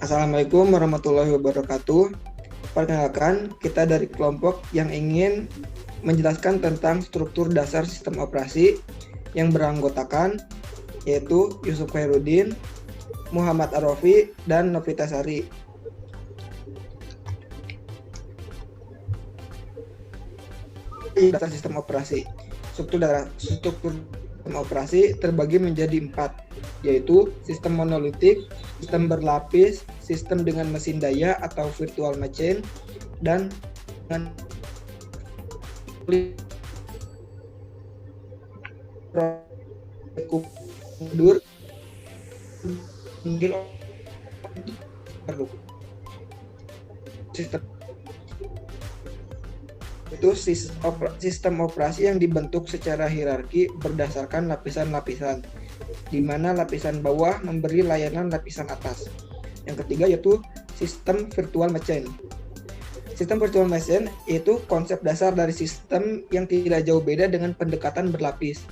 Assalamualaikum warahmatullahi wabarakatuh. Perkenalkan, kita dari kelompok yang ingin menjelaskan tentang struktur dasar sistem operasi yang beranggotakan yaitu Yusuf Khairuddin, Muhammad Arofi, dan Novita Sari. Dasar sistem operasi. Struktur sistem operasi terbagi menjadi 4, yaitu sistem monolitik, sistem berlapis, sistem dengan mesin daya atau virtual machine, dan dengan mundur sistem itu sistem operasi yang dibentuk secara hierarki berdasarkan lapisan-lapisan, di mana lapisan bawah memberi layanan lapisan atas. Yang ketiga yaitu sistem virtual machine. Sistem virtual machine itu konsep dasar dari sistem yang tidak jauh beda dengan pendekatan berlapis.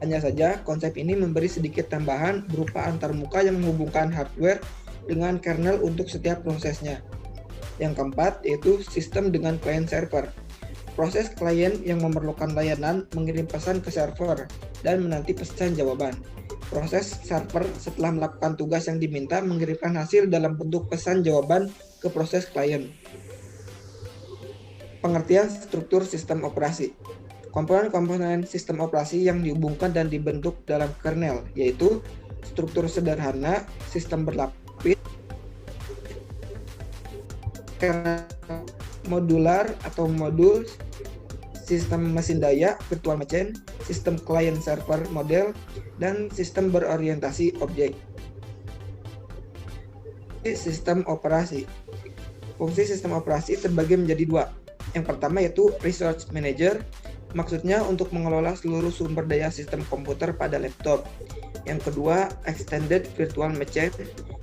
Hanya saja konsep ini memberi sedikit tambahan berupa antarmuka yang menghubungkan hardware dengan kernel untuk setiap prosesnya. Yang keempat yaitu sistem dengan client server. Proses klien yang memerlukan layanan mengirim pesan ke server dan menanti pesan jawaban. Proses server setelah melakukan tugas yang diminta mengirimkan hasil dalam bentuk pesan jawaban ke proses klien. Pengertian struktur sistem operasi. Komponen-komponen sistem operasi yang dihubungkan dan dibentuk dalam kernel, yaitu struktur sederhana, sistem berlapis, kernel modular atau modul, sistem mesin daya, virtual machine, sistem client server model, dan sistem berorientasi objek. Sistem operasi. Fungsi sistem operasi terbagi menjadi 2. Yang pertama yaitu resource manager, maksudnya untuk mengelola seluruh sumber daya sistem komputer pada laptop. Yang kedua, extended virtual machine,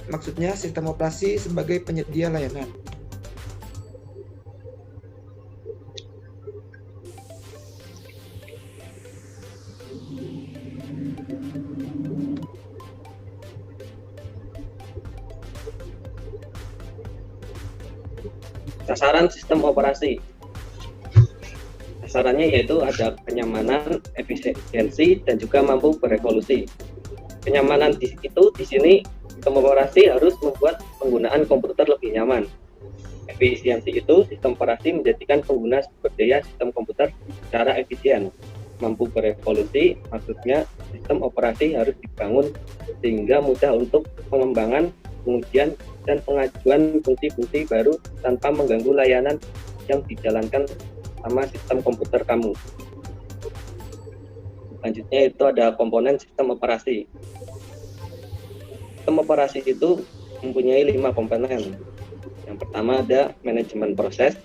maksudnya sistem operasi sebagai penyedia layanan. Sasaran sistem operasi. Sasarannya yaitu ada kenyamanan, efisiensi, dan juga mampu berevolusi. Kenyamanan di sini sistem operasi harus membuat penggunaan komputer lebih nyaman. Efisiensi itu sistem operasi menjadikan pengguna sumber daya sistem komputer secara efisien. Mampu berevolusi maksudnya sistem operasi harus dibangun sehingga mudah untuk pengembangan, pengujian, dan pengajuan fungsi-fungsi baru tanpa mengganggu layanan yang dijalankan sama sistem komputer kamu. Selanjutnya itu ada komponen sistem operasi. Sistem operasi itu mempunyai 5 komponen. Yang pertama ada manajemen proses,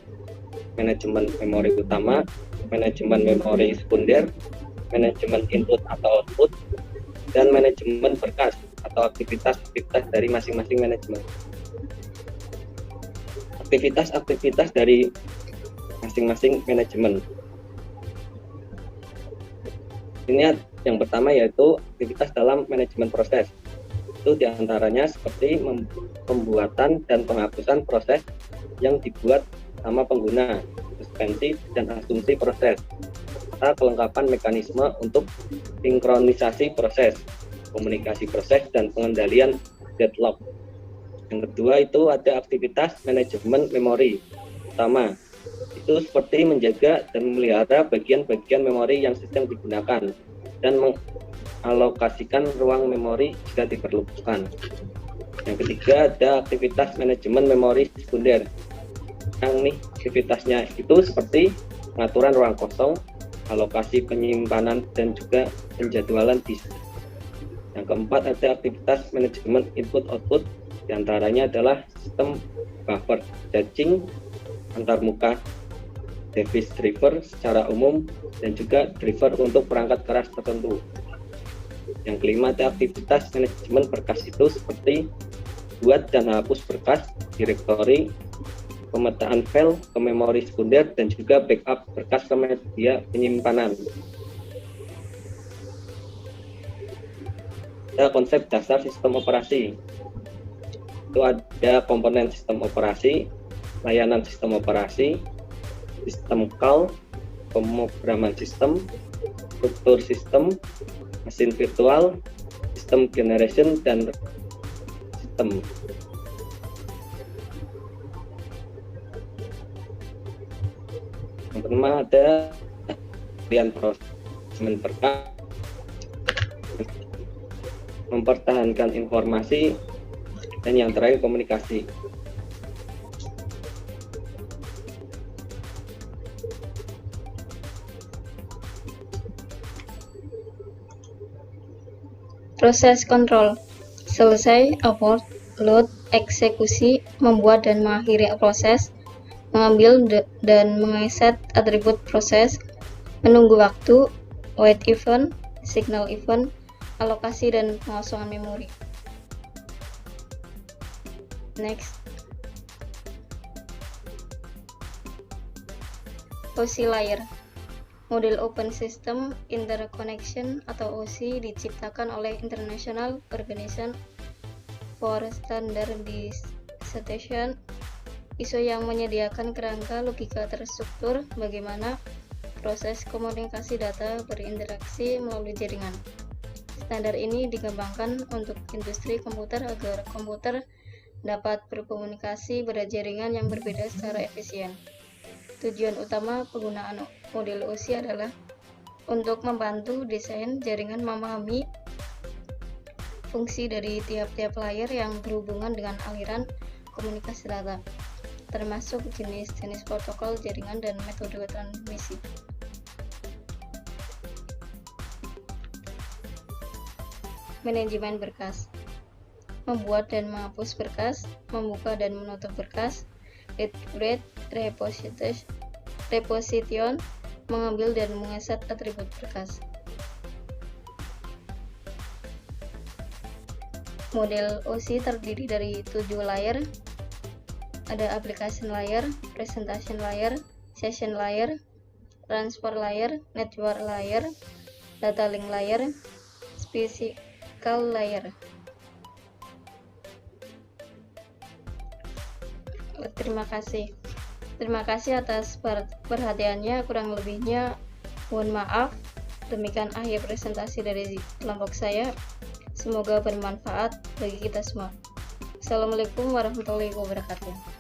manajemen memori utama, manajemen memori sekunder, manajemen input atau output, dan manajemen berkas atau aktivitas-aktivitas dari masing-masing manajemen. Aktivitas-aktivitas dari masing-masing manajemen. Ini yang pertama yaitu aktivitas dalam manajemen proses. Itu diantaranya seperti pembuatan dan penghapusan proses yang dibuat sama pengguna, suspensi dan asumsi proses, serta kelengkapan mekanisme untuk sinkronisasi proses, komunikasi proses, dan pengendalian deadlock. Yang kedua itu ada aktivitas manajemen memori utama. Itu seperti menjaga dan memelihara bagian-bagian memori yang sedang digunakan dan mengalokasikan ruang memori jika diperlukan. Yang ketiga ada aktivitas manajemen memori sekunder. Yang aktivitasnya itu seperti pengaturan ruang kosong, alokasi penyimpanan, dan juga penjadwalan disk. Yang keempat ada aktivitas manajemen input-output, diantaranya adalah sistem buffer caching, antarmuka, device driver secara umum, dan juga driver untuk perangkat keras tertentu. Yang kelima ada aktivitas manajemen berkas itu seperti buat dan hapus berkas, direktori, pemetaan file ke memori sekunder, dan juga backup berkas ke media penyimpanan. Ada konsep dasar sistem operasi. Itu ada komponen sistem operasi, layanan sistem operasi, sistem call, pemrograman sistem, struktur sistem, mesin virtual, sistem generation, dan sistem. Yang pertama ada pilihan proses berkas, mempertahankan informasi, dan yang terakhir komunikasi. Proses kontrol. Selesai, abort, load, eksekusi, membuat dan mengakhiri proses, mengambil dan mengeset atribut proses, menunggu waktu, wait event, signal event, alokasi dan pengosongan memori. Next. OC layer. Model Open System Interconnection atau OSI diciptakan oleh International Organization for Standardization ISO yang menyediakan kerangka logika terstruktur bagaimana proses komunikasi data berinteraksi melalui jaringan. Standar ini dikembangkan untuk industri komputer agar komputer dapat berkomunikasi pada jaringan yang berbeda secara efisien. Tujuan utama penggunaan model OSI adalah untuk membantu desain jaringan memahami fungsi dari tiap-tiap layer yang berhubungan dengan aliran komunikasi data, termasuk jenis-jenis protokol jaringan dan metode transmisi. Manajemen berkas. Membuat dan menghapus berkas, membuka dan menutup berkas, read, reposition, mengambil dan mengeset atribut berkas. Model OSI terdiri dari 7 layer. Ada application layer, presentation layer, session layer, transfer layer, network layer, data link layer, physical layer. Terima kasih atas perhatiannya, kurang lebihnya mohon maaf. Demikian akhir presentasi dari kelompok saya. Semoga bermanfaat bagi kita semua. Assalamualaikum warahmatullahi wabarakatuh.